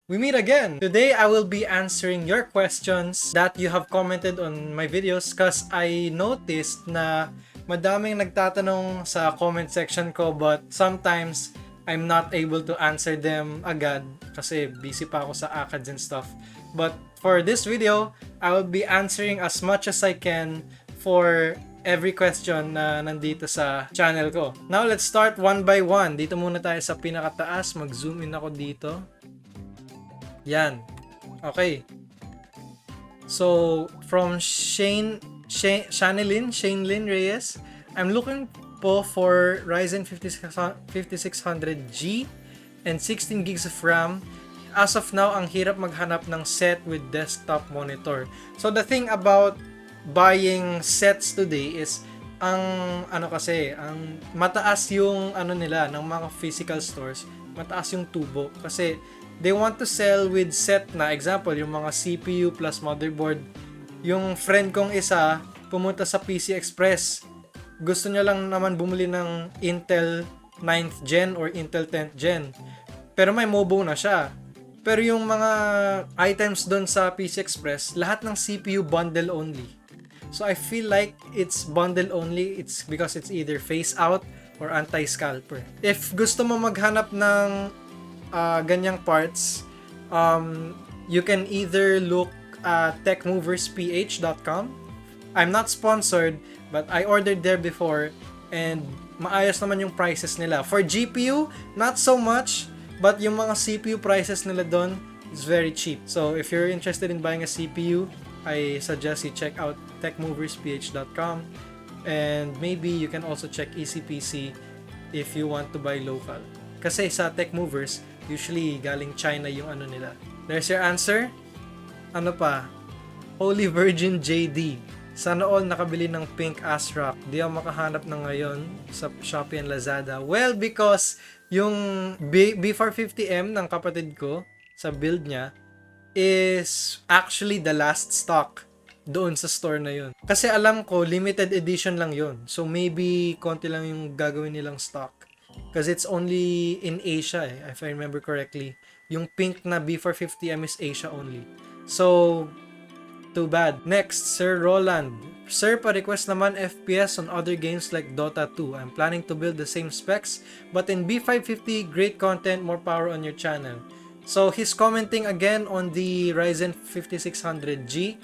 We meet again! Today, I will be answering your questions that you have commented on my videos cause I noticed na madaming nagtatanong sa comment section ko but sometimes I'm not able to answer them agad kasi busy pa ako sa ACADS and stuff. But for this video, I will be answering as much as I can for every question na nandito sa channel ko. Now, let's start one by one. Dito muna tayo sa pinakataas. Mag-zoom in ako dito. Yan. Okay. So, from Shanelin Reyes, I'm looking po for Ryzen 5600G and 16 gigs of RAM. As of now, ang hirap maghanap ng set with desktop monitor. So, the thing about buying sets today is ang mataas yung nila ng mga physical stores, mataas yung tubo kasi they want to sell with set na, example, yung mga CPU plus motherboard. Yung friend kong isa, pumunta sa PC Express. Gusto niya lang naman bumili ng Intel 9th Gen or Intel 10th Gen. Pero may MOBO na siya. Pero yung mga items doon sa PC Express, lahat ng CPU bundle only. So I feel like it's bundle only. It's because it's either face out or anti-scalper. If gusto mo maghanap ng ganyang parts, you can either look at techmoversph.com. I'm not sponsored, but I ordered there before and maayos naman yung prices nila. For GPU, not so much, but yung mga CPU prices nila doon is very cheap. So if you're interested in buying a CPU, I suggest you check out techmoversph.com, and maybe you can also check ECPC if you want to buy local. Kasi sa Tech Movers, usually galing China yung nila. There's your answer. Ano pa? Holy Virgin JD. Sana all nakabili ng pink ass rock. Di ako makahanap na ngayon sa Shopee and Lazada. Well, because yung B450M ng kapatid ko sa build niya is actually the last stock doon sa store na yun. Kasi alam ko, limited edition lang yun. So maybe konti lang yung gagawin nilang stock. Because it's only in Asia if I remember correctly. Yung pink na B450M is Asia only. So, too bad. Next, Sir Roland. Sir, pa-request naman FPS on other games like Dota 2. I'm planning to build the same specs, but in B550, great content, more power on your channel. So, he's commenting again on the Ryzen 5600G.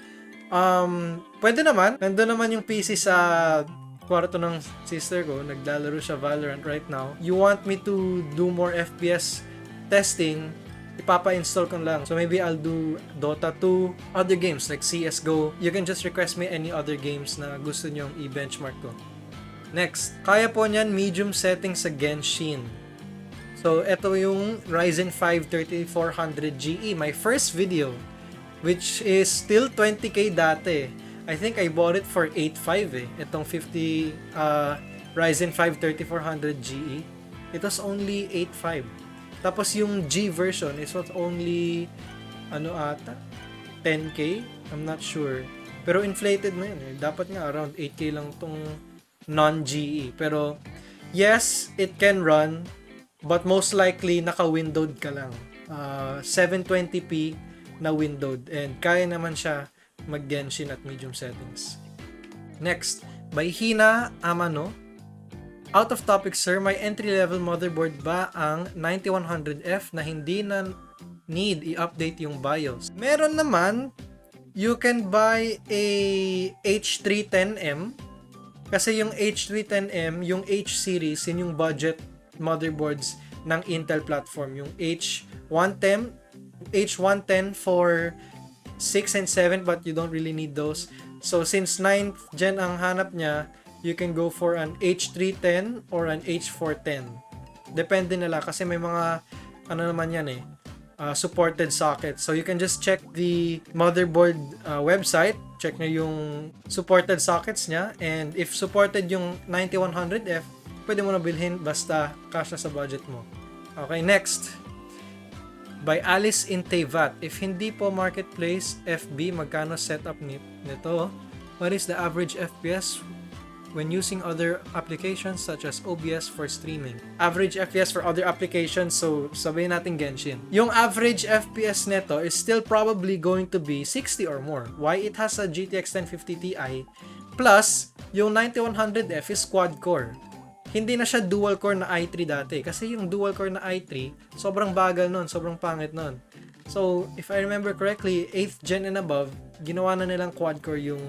Pwede naman. Nandun naman yung PC sa kwarto ng sister ko, naglalaro siya Valorant right now. You want me to do more FPS testing, ipapa-install ko lang. So maybe I'll do Dota 2, other games like CSGO. You can just request me any other games na gusto nyong i-benchmark ko. Next, kaya po niyan medium settings sa Genshin. So ito yung Ryzen 5 3400GE, my first video, which is still 20k dati. I think I bought it for 8.5 itong Ryzen 5 3400GE. It was only 8.5. Tapos yung G version is what only 10k? I'm not sure. Pero inflated na yun. Dapat nga around 8k lang tong non-GE. Pero yes, it can run, but most likely naka-windowed ka lang. 720p na windowed, and kaya naman siya mag-Genshin at medium settings. Next, by Hina Amano. Out of topic, sir, may entry-level motherboard ba ang 9100F na hindi na need i-update yung BIOS? Meron naman. You can buy a H310M. Kasi yung H310M, yung H series, yun yung budget motherboards ng Intel platform. Yung H110 for 6 and 7, but you don't really need those. So since 9th gen ang hanap niya, you can go for an H310 or an H410. Depende nila kasi may mga naman yan supported sockets. So you can just check the motherboard website, check nyo yung supported sockets niya, and if supported yung 9100F, pwede mo na bilhin basta kasya sa budget mo. Okay, next. By Alice Intevat. If hindi po marketplace FB, magkano setup nito? What is the average FPS when using other applications such as OBS for streaming. Average FPS for other applications, so sabihin natin Genshin. Yung average FPS neto is still probably going to be 60 or more. Why? It has a GTX 1050 Ti plus yung 9100F is quad core. Hindi na siya dual core na i3 dati kasi yung dual core na i3 sobrang bagal nun, sobrang pangit nun. So, if I remember correctly, 8th gen and above, ginawa na nilang quad-core yung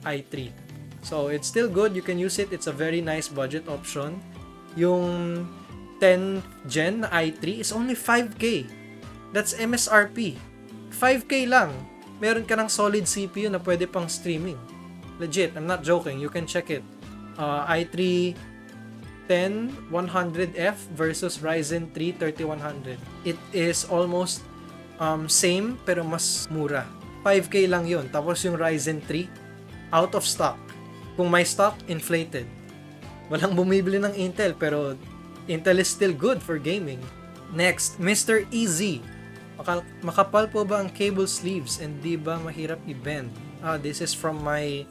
i3. So, it's still good. You can use it. It's a very nice budget option. Yung 10th gen na i3 is only 5K. That's MSRP. 5K lang. Meron ka ng solid CPU na pwede pang streaming. Legit. I'm not joking. You can check it. i3 10100F versus Ryzen 3 3100. It is almost same pero mas mura. 5K lang yun. Tapos yung Ryzen 3, out of stock. Kung may stock, inflated. Walang bumibili ng Intel pero Intel is still good for gaming. Next, Mr. EZ. Makapal po ba ang cable sleeves and di ba mahirap i-bend? This is from my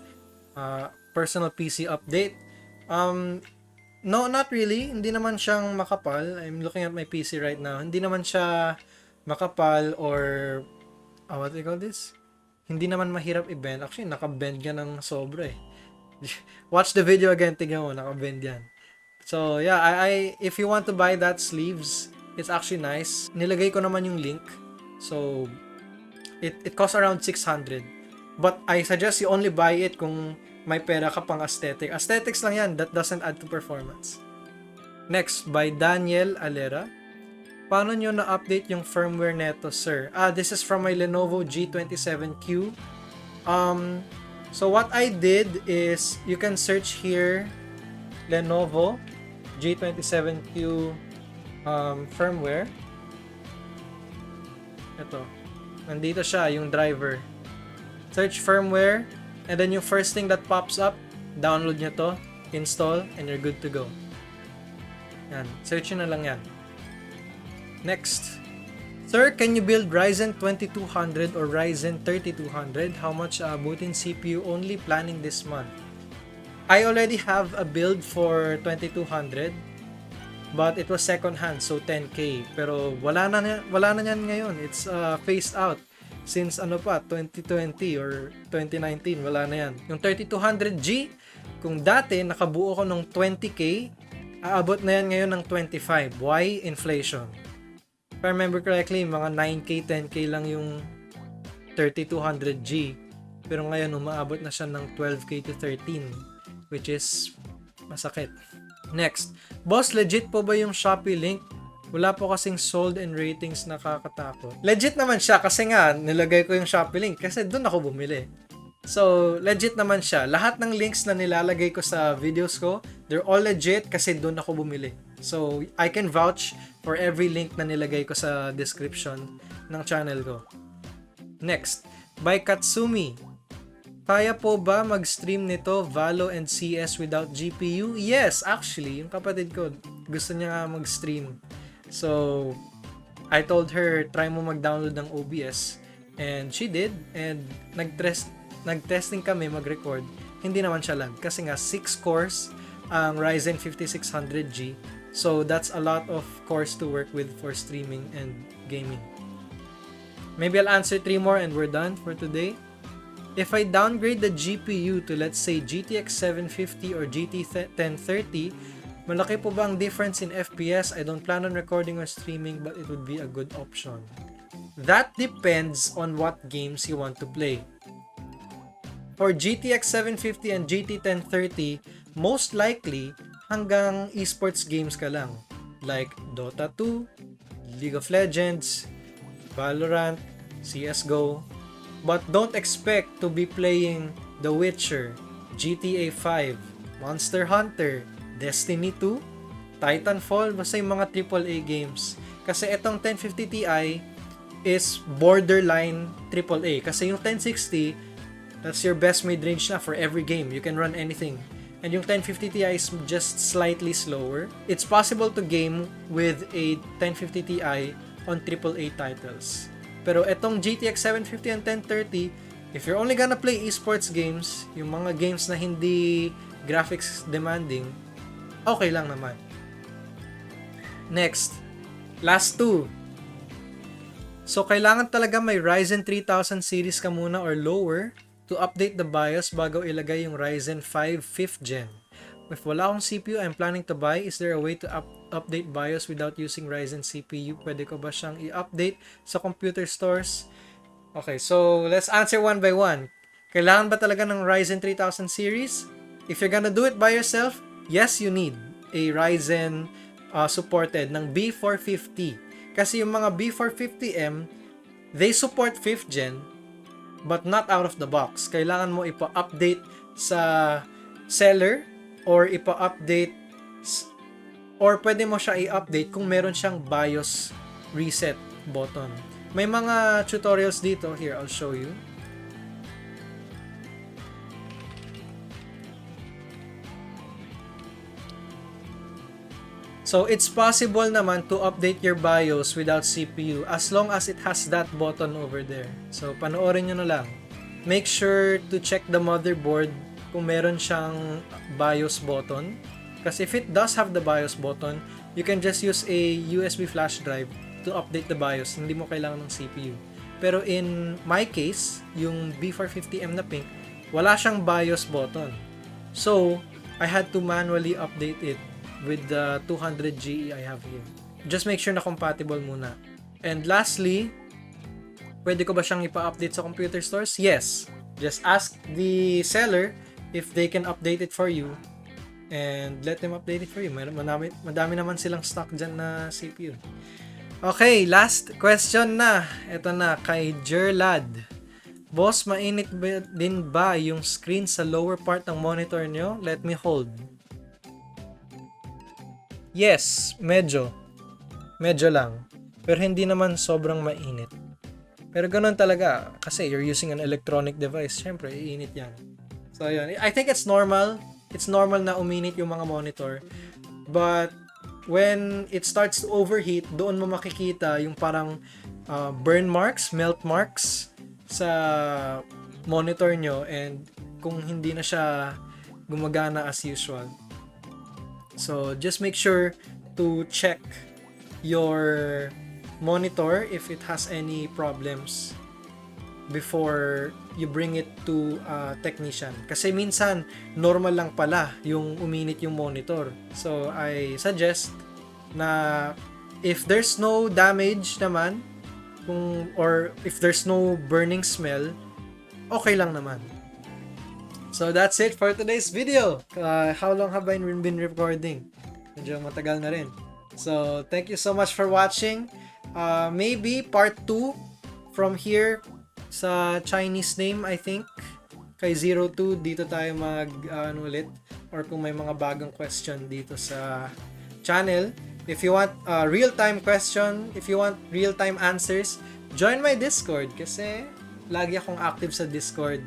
personal PC update. No, not really. Hindi naman siyang makapal. I'm looking at my PC right now. Hindi naman siya makapal or what do you call this? Hindi naman mahirap i-bend. Actually, naka-bend ka ng sobra eh. Watch the video again, tingnan mo, naka-bend yan. So, yeah, if you want to buy that sleeves, it's actually nice. Nilagay ko naman yung link. So, it costs around 600. But I suggest you only buy it kung may pera ka pang aesthetic. Aesthetics lang yan, that doesn't add to performance. Next, by Daniel Alera. Paano nyo na-update yung firmware neto, sir? This is from my Lenovo G27Q. So what I did is, you can search here, Lenovo G27Q firmware. Ito. Nandito siya, yung driver. Search firmware, and then yung first thing that pops up, download nyo to, install, and you're good to go. Yan. Search nyo na lang yan. Next. Sir, can you build Ryzen 2200 or Ryzen 3200? How much built-in CPU only planning this month? I already have a build for 2200, but it was second hand, so 10K. Pero wala na yan ngayon. It's phased out since 2020 or 2019, wala na yan. Yung 3200G, kung dati nakabuo ko ng 20K, aabot na yan ngayon ng 25. Why? Inflation. If I remember correctly, mga 9K, 10K lang yung 3200G. Pero ngayon, umaabot na siya ng 12K to 13, which is masakit. Next, boss, legit po ba yung Shopee link? Wala po kasing sold and ratings, nakakatakot. Legit naman siya kasi nga, nilagay ko yung Shopee link kasi doon ako bumili. So, legit naman siya. Lahat ng links na nilalagay ko sa videos ko, they're all legit kasi doon ako bumili. So, I can vouch for every link na nilagay ko sa description ng channel ko. Next, by Katsumi. Kaya po ba mag-stream nito, Valo and CS without GPU? Yes, actually, yung kapatid ko, gusto niya nga mag-stream. So, I told her, try mo mag-download ng OBS. And she did. And nag-testing kami mag-record. Hindi naman siya lag. Kasi nga, 6 cores ang Ryzen 5600G. So, that's a lot of cores to work with for streaming and gaming. Maybe I'll answer 3 more and we're done for today. If I downgrade the GPU to, let's say, GTX 750 or GT 1030, malaki po ba ang difference in FPS? I don't plan on recording or streaming, but it would be a good option. That depends on what games you want to play. For GTX 750 and GT 1030, most likely, hanggang esports games ka lang. Like Dota 2, League of Legends, Valorant, CSGO. But don't expect to be playing The Witcher, GTA 5, Monster Hunter, Destiny 2, Titanfall, basta yung mga AAA games. Kasi itong 1050 Ti is borderline AAA. Kasi yung 1060, that's your best mid-range na for every game. You can run anything. And yung 1050 Ti is just slightly slower. It's possible to game with a 1050 Ti on AAA titles. Pero etong GTX 750 and 1030, if you're only gonna play esports games, yung mga games na hindi graphics demanding, okay lang naman. Next, last two. So, kailangan talaga may Ryzen 3000 series ka muna or lower to update the BIOS bago ilagay yung Ryzen 5 5th Gen. If wala akong CPU I'm planning to buy, is there a way to update BIOS without using Ryzen CPU? Pwede ko ba siyang i-update sa computer stores? Okay, so let's answer one by one. Kailangan ba talaga ng Ryzen 3000 series? If you're gonna do it by yourself, yes, you need a Ryzen supported ng B450. Kasi yung mga B450M, they support 5th Gen, but not out of the box. Kailangan mo ipa-update sa seller or ipa-update or pwede mo siya i-update kung meron siyang BIOS reset button. May mga tutorials dito. Here, I'll show you. So, it's possible naman to update your BIOS without CPU as long as it has that button over there. So, panoorin nyo na lang. Make sure to check the motherboard kung meron siyang BIOS button. Kasi if it does have the BIOS button, you can just use a USB flash drive to update the BIOS. Hindi mo kailangan ng CPU. Pero in my case, yung B450M na pink, wala siyang BIOS button. So, I had to manually update it with the 200 GE I have here. Just make sure na compatible muna. And lastly, pwede ko ba siyang ipa-update sa computer stores? Yes. Just ask the seller if they can update it for you and let them update it for you. Madami naman silang stock dyan na CPU. Okay, last question na. Ito na, kay Jerlad. Boss, mainit din ba yung screen sa lower part ng monitor nyo? Let me hold. Yes, medyo. Medyo lang. Pero hindi naman sobrang mainit. Pero ganun talaga. Kasi you're using an electronic device. Siyempre, iinit yan. So, yun. I think it's normal. It's normal na uminit yung mga monitor. But, when it starts to overheat, doon mo makikita yung parang burn marks, melt marks sa monitor nyo. And kung hindi na siya gumagana as usual. So, just make sure to check your monitor if it has any problems before you bring it to a technician. Kasi minsan, normal lang pala yung uminit yung monitor. So, I suggest na if there's no damage naman, or if there's no burning smell, okay lang naman. So that's it for today's video. How long have I been recording? Medyo matagal na rin. So thank you so much for watching. Maybe part 2 from here sa Chinese name, I think. Kay 02, dito tayo ulit. Or kung may mga bagong question dito sa channel. If you want real-time question, if you want real-time answers, join my Discord kasi lagi akong active sa Discord.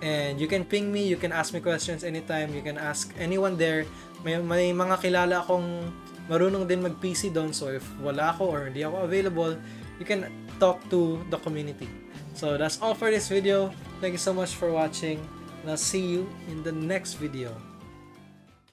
And you can ping me, you can ask me questions anytime, you can ask anyone there. May mga kilala akong marunong din mag-PC doon, so if wala ako or hindi ako available, you can talk to the community. So that's all for this video. Thank you so much for watching, and I'll see you in the next video.